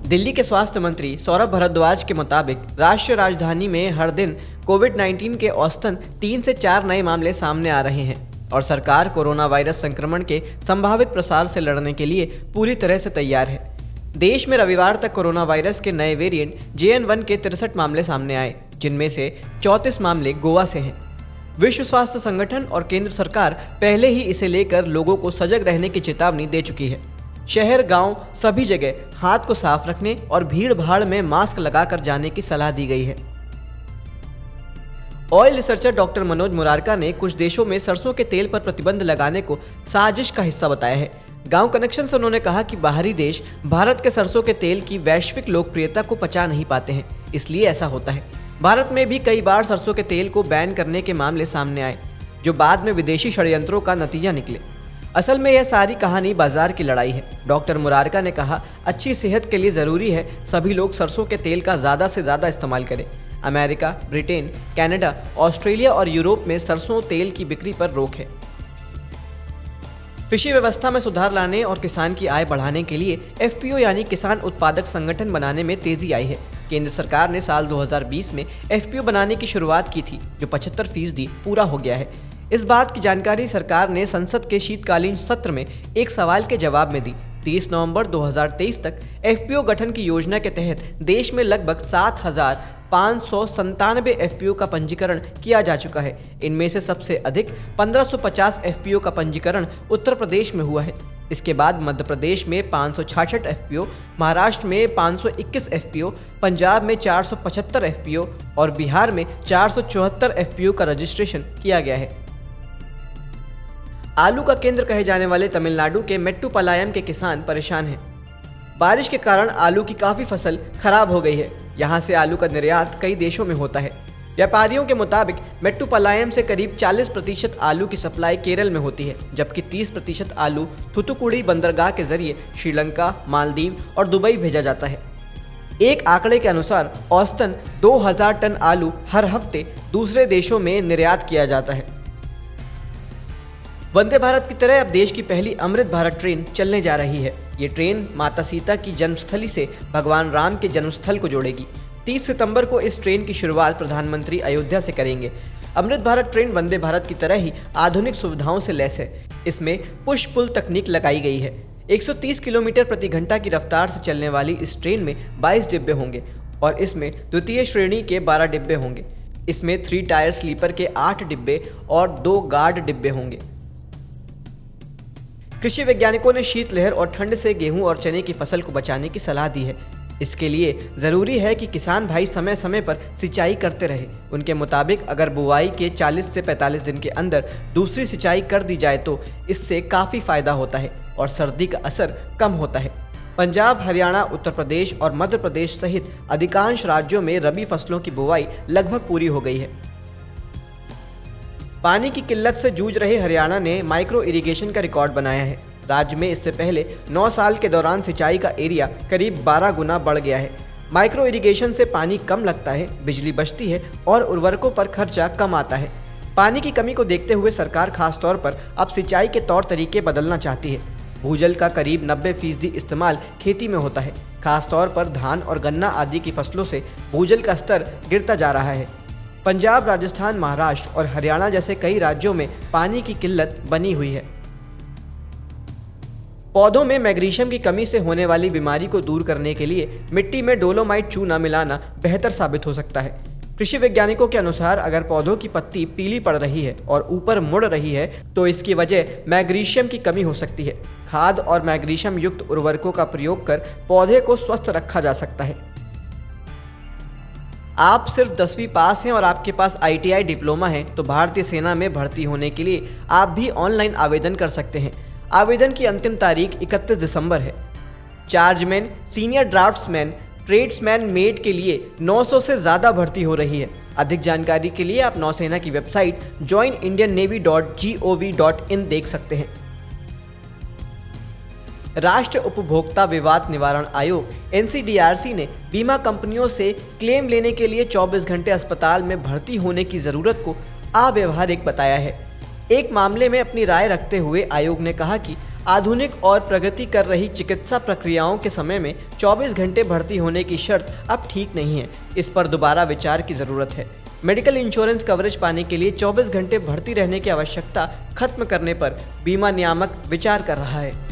दिल्ली के स्वास्थ्य मंत्री सौरभ भारद्वाज के मुताबिक राष्ट्रीय राजधानी में हर दिन कोविड-19 के औसतन 3 से 4 नए मामले सामने आ रहे हैं और सरकार कोरोना वायरस संक्रमण के संभावित प्रसार से लड़ने के लिए पूरी तरह से तैयार है। देश में रविवार तक कोरोना वायरस के नए वेरिएंट JN1 के 63 मामले सामने आए, जिनमें से 34 मामले गोवा से हैं। विश्व स्वास्थ्य संगठन और केंद्र सरकार पहले ही इसे लेकर लोगों को सजग रहने की चेतावनी दे चुकी है। शहर, गांव, सभी जगह हाथ को साफ रखने और भीड़ भाड़ में मास्क लगाकर जाने की सलाह दी गई है। Oil researcher doctor Manoj Murarka ने कुछ देशों में सरसों के तेल पर प्रतिबंध लगाने को साजिश का हिस्सा बताया है। गांव कनेक्शन से उन्होंने कहा कि बाहरी देश भारत के सरसों के तेल की वैश्विक लोकप्रियता को पचा नहीं पाते हैं, इसलिए ऐसा होता है। भारत में भी कई बार सरसों के तेल को बैन करने के मामले सामने आए, जो बाद में विदेशी षड्यंत्रों का नतीजा निकले। असल में यह सारी कहानी बाजार की लड़ाई है। डॉक्टर मुरारका ने कहा, अच्छी सेहत के लिए ज़रूरी है सभी लोग सरसों के तेल का ज़्यादा से ज़्यादा इस्तेमाल करें। अमेरिका, ब्रिटेन, कनाडा, ऑस्ट्रेलिया और यूरोप में सरसों तेल की बिक्री पर रोक है। कृषि व्यवस्था में सुधार लाने और किसान की आय बढ़ाने के लिए FPO यानी किसान उत्पादक संगठन बनाने में तेजी आई है। केंद्र सरकार ने साल 2020 में FPO बनाने की शुरुआत की थी, जो 75% पूरा हो गया है। इस बात की जानकारी सरकार ने संसद के शीतकालीन सत्र में एक सवाल के जवाब में दी। 30 नवंबर 2023 तक FPO गठन की योजना के तहत देश में लगभग 7,597 FPO का पंजीकरण किया जा चुका है। इनमें से सबसे अधिक 1550 FPO का पंजीकरण उत्तर प्रदेश में हुआ है। इसके बाद मध्य प्रदेश में 566 FPO, महाराष्ट्र में 521 FPO, पंजाब में 475 FPO और बिहार में 474 FPO का रजिस्ट्रेशन किया गया है। आलू का केंद्र कहे जाने वाले तमिलनाडु के मेट्टुपालायम के किसान परेशान हैं। बारिश के कारण आलू की काफ़ी फसल खराब हो गई है। यहाँ से आलू का निर्यात कई देशों में होता है। व्यापारियों के मुताबिक मेट्टुपालायम से करीब 40% आलू की सप्लाई केरल में होती है, जबकि 30% आलू थूथुकुडी बंदरगाह के जरिए श्रीलंका, मालदीव और दुबई भेजा जाता है। एक आंकड़े के अनुसार औसतन 2000 टन आलू हर हफ्ते दूसरे देशों में निर्यात किया जाता है। वंदे भारत की तरह अब देश की पहली अमृत भारत ट्रेन चलने जा रही है। ये ट्रेन माता सीता की जन्मस्थली से भगवान राम के जन्मस्थल को जोड़ेगी। 30 सितंबर को इस ट्रेन की शुरुआत प्रधानमंत्री अयोध्या से करेंगे। अमृत भारत ट्रेन वंदे भारत की तरह ही आधुनिक सुविधाओं से लैस है। इसमें पुश पुल तकनीक लगाई गई है। 130 किलोमीटर प्रति घंटा की रफ्तार से चलने वाली इस ट्रेन में 22 डिब्बे होंगे और इसमें द्वितीय श्रेणी के 12 डिब्बे होंगे। इसमें 3 टायर स्लीपर के 8 डिब्बे और 2 गार्ड डिब्बे होंगे। कृषि वैज्ञानिकों ने शीतलहर और ठंड से गेहूं और चने की फसल को बचाने की सलाह दी है। इसके लिए ज़रूरी है कि किसान भाई समय समय पर सिंचाई करते रहे। उनके मुताबिक अगर बुआई के 40 से 45 दिन के अंदर दूसरी सिंचाई कर दी जाए तो इससे काफ़ी फायदा होता है और सर्दी का असर कम होता है। पंजाब, हरियाणा, उत्तर प्रदेश और मध्य प्रदेश सहित अधिकांश राज्यों में रबी फसलों की बुआई लगभग पूरी हो गई है। पानी की किल्लत से जूझ रहे हरियाणा ने माइक्रो इरिगेशन का रिकॉर्ड बनाया है। राज्य में इससे पहले 9 साल के दौरान सिंचाई का एरिया करीब 12 गुना बढ़ गया है। माइक्रो इरिगेशन से पानी कम लगता है, बिजली बचती है और उर्वरकों पर खर्चा कम आता है। पानी की कमी को देखते हुए सरकार खासतौर पर अब सिंचाई के तौर तरीके बदलना चाहती है। भूजल का करीब 90% इस्तेमाल खेती में होता है। खासतौर पर धान और गन्ना आदि की फसलों से भूजल का स्तर गिरता जा रहा है। पंजाब, राजस्थान, महाराष्ट्र और हरियाणा जैसे कई राज्यों में पानी की किल्लत बनी हुई है। पौधों में मैग्नीशियम की कमी से होने वाली बीमारी को दूर करने के लिए मिट्टी में डोलोमाइट चूना मिलाना बेहतर साबित हो सकता है। कृषि वैज्ञानिकों के अनुसार अगर पौधों की पत्ती पीली पड़ रही है और ऊपर मुड़ रही है तो इसकी वजह मैग्नीशियम की कमी हो सकती है। खाद और मैग्नीशियम युक्त उर्वरकों का प्रयोग कर पौधे को स्वस्थ रखा जा सकता है। आप सिर्फ 10वीं पास हैं और आपके पास ITI डिप्लोमा है तो भारतीय सेना में भर्ती होने के लिए आप भी ऑनलाइन आवेदन कर सकते हैं। आवेदन की अंतिम तारीख 31 दिसंबर है। Chargeman, senior draughtsman, tradesman, made के लिए 900 से ज़्यादा भर्ती हो रही है। अधिक जानकारी के लिए आप नौसेना की वेबसाइट joinindiannavy.gov.in देख सकते हैं। राष्ट्रीय उपभोक्ता विवाद निवारण आयोग NCDRC ने बीमा कंपनियों से क्लेम लेने के लिए 24 घंटे अस्पताल में भर्ती होने की ज़रूरत को अव्यावहारिक बताया है। एक मामले में अपनी राय रखते हुए आयोग ने कहा कि आधुनिक और प्रगति कर रही चिकित्सा प्रक्रियाओं के समय में 24 घंटे भर्ती होने की शर्त अब ठीक नहीं है। इस पर दोबारा विचार की जरूरत है। मेडिकल इंश्योरेंस कवरेज पाने के लिए 24 घंटे भर्ती रहने की आवश्यकता खत्म करने पर बीमा नियामक विचार कर रहा है।